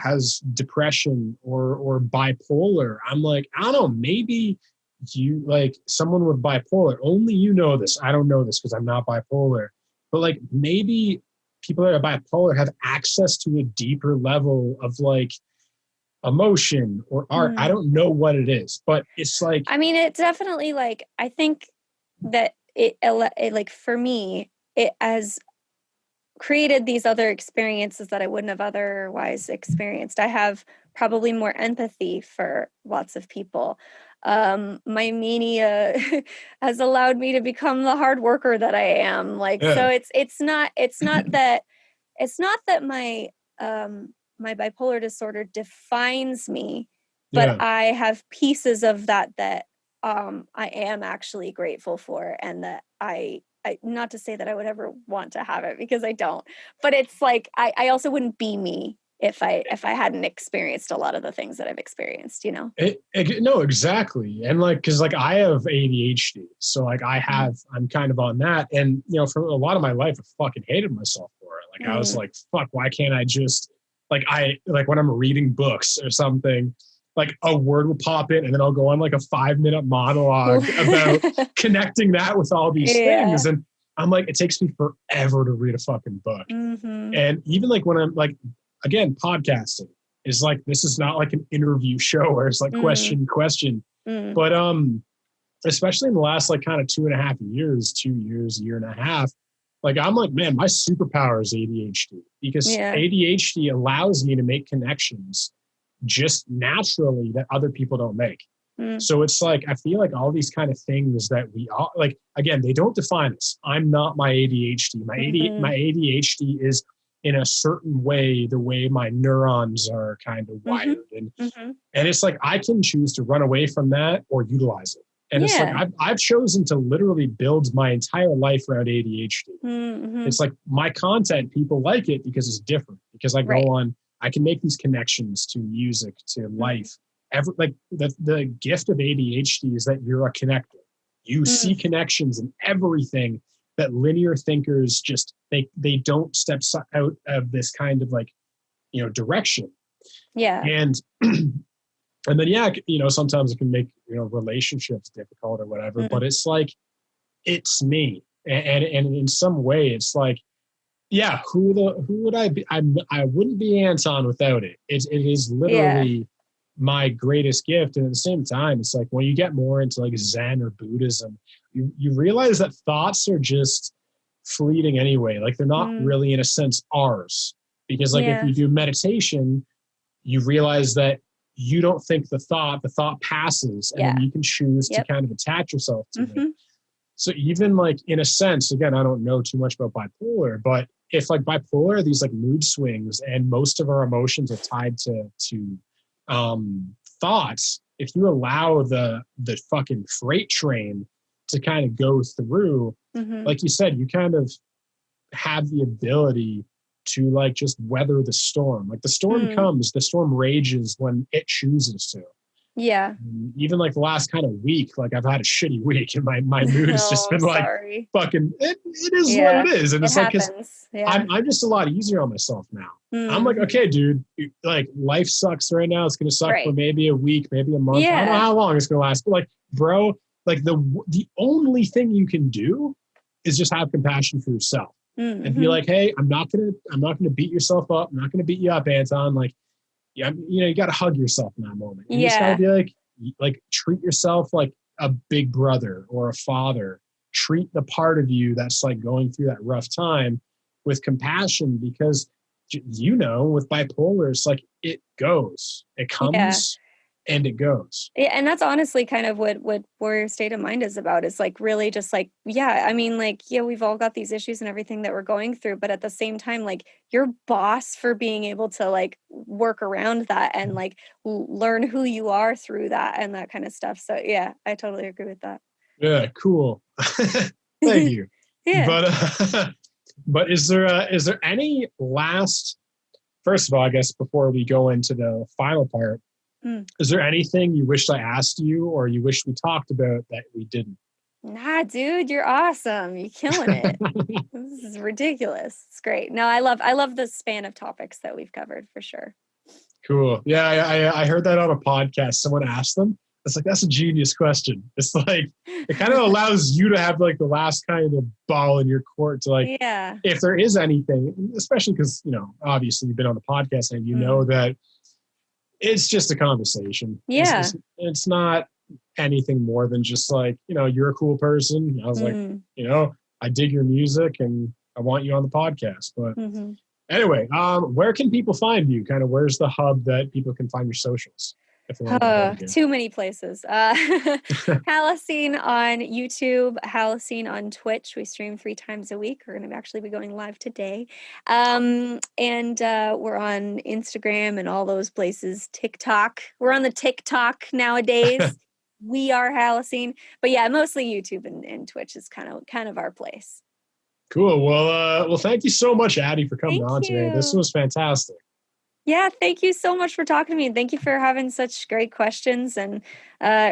has depression or bipolar. I'm like, I don't know, maybe you like someone with bipolar, only you know this. I don't know this because I'm not bipolar. But like maybe people that are bipolar have access to a deeper level of like emotion or art. I Mm. don't know what it is, but it's like, I mean, it definitely, like, I think that like, for me, it has created these other experiences that I wouldn't have otherwise experienced. I have probably more empathy for lots of people. My mania has allowed me to become the hard worker that I am. Like, yeah, so it's not that my um my bipolar disorder defines me, but I have pieces of that I am actually grateful for, and that I not to say that I would ever want to have it, because I don't, but it's like I also wouldn't be me if I hadn't experienced a lot of the things that I've experienced, you know? No, exactly. And like, cause like I have ADHD. So like I'm kind of on that. And, you know, for a lot of my life, I fucking hated myself for it. Like I was like, fuck, why can't I just like, when I'm reading books or something, like a word will pop in and then I'll go on like a 5-minute monologue about connecting that with all these things. And I'm like, it takes me forever to read a fucking book. And even like when I'm like, again, podcasting is like, this is not like an interview show where it's like question. But especially in the last like kind of 2.5 years, 2 years, year and a half, like I'm like, man, my superpower is ADHD, because ADHD allows me to make connections just naturally that other people don't make. So it's like, I feel like all these kind of things that we all like, again, they don't define us. I'm not my ADHD. My ADHD is in a certain way, the way my neurons are kind of wired. And it's like, I can choose to run away from that or utilize it. And it's like, I've chosen to literally build my entire life around ADHD. It's like my content, people like it because it's different, because I go on, I can make these connections to music, to life. Like the gift of ADHD is that you're a connector. You see connections in everything that linear thinkers just, they don't step out of this kind of like, you know, direction. And and then, you know, sometimes it can make, you know, relationships difficult or whatever, but it's like, it's me. And in some way it's like, who would I be? I wouldn't be Anton without it. It is literally my greatest gift. And at the same time, it's like when you get more into like Zen or Buddhism, you realize that thoughts are just fleeting anyway. Like they're not really, in a sense, ours. Because like if you do meditation, you realize that you don't think the thought passes, and then you can choose to kind of attach yourself to it. So even like in a sense, again, I don't know too much about bipolar, but if like bipolar are these like mood swings, and most of our emotions are tied to thoughts, if you allow the fucking freight train to kind of go through, like you said, you kind of have the ability to like just weather the storm. Like the storm comes, the storm rages when it chooses to. Even like the last kind of week, like I've had a shitty week, and my mood has just been like fucking it is what it is. And it's like, I'm just a lot easier on myself now. I'm like, okay, dude, like life sucks right now. It's gonna suck for maybe a week, maybe a month. I don't know how long it's gonna last, but like, bro, like the only thing you can do is just have compassion for yourself and be like, hey, I'm not gonna beat yourself up. I'm not gonna beat you up, Anton. Like, you know, you got to hug yourself in that moment. You just got to be like, treat yourself like a big brother or a father. Treat the part of you that's like going through that rough time with compassion, because, you know, with bipolar, it's like it comes and it goes. And that's honestly kind of what Warrior State of Mind is about. Is like really just like, I mean, like, we've all got these issues and everything that we're going through, but at the same time, like, you're boss for being able to like work around that and like learn who you are through that and that kind of stuff. So I totally agree with that. Yeah, cool. Thank you. But is there any last, first of all, I guess before we go into the final part, is there anything you wish I asked you or you wish we talked about that we didn't? Nah, dude, you're awesome. You're killing it. This is ridiculous. It's great. No, I love the span of topics that we've covered for sure. Cool. Yeah, I heard that on a podcast. Someone asked them. It's like, that's a genius question. It's like, it kind of allows you to have like the last kind of ball in your court to like, if there is anything, especially because, you know, obviously you've been on the podcast and you know that it's just a conversation. It's not anything more than just like, you know, you're a cool person. I was like, you know, I dig your music and I want you on the podcast. But anyway, where can people find you? Kind of where's the hub that people can find your socials? if I want to go home again. Too many places. Halocene on YouTube, Halocene on Twitch. We stream 3 times a week. We're going to actually be going live today. And we're on Instagram and all those places. TikTok. We're on the TikTok nowadays. We are Halocene. But yeah, mostly YouTube and Twitch is kind of our place. Cool. Well, thank you so much, Addie, for coming on today. you. This was fantastic. Yeah, thank you so much for talking to me. And thank you for having such great questions and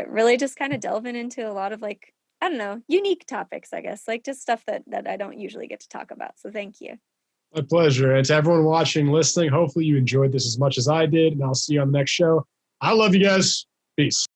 really just kind of delving into a lot of like, I don't know, unique topics, I guess, like just stuff that I don't usually get to talk about. So thank you. My pleasure. And to everyone watching, listening, hopefully you enjoyed this as much as I did. And I'll see you on the next show. I love you guys. Peace.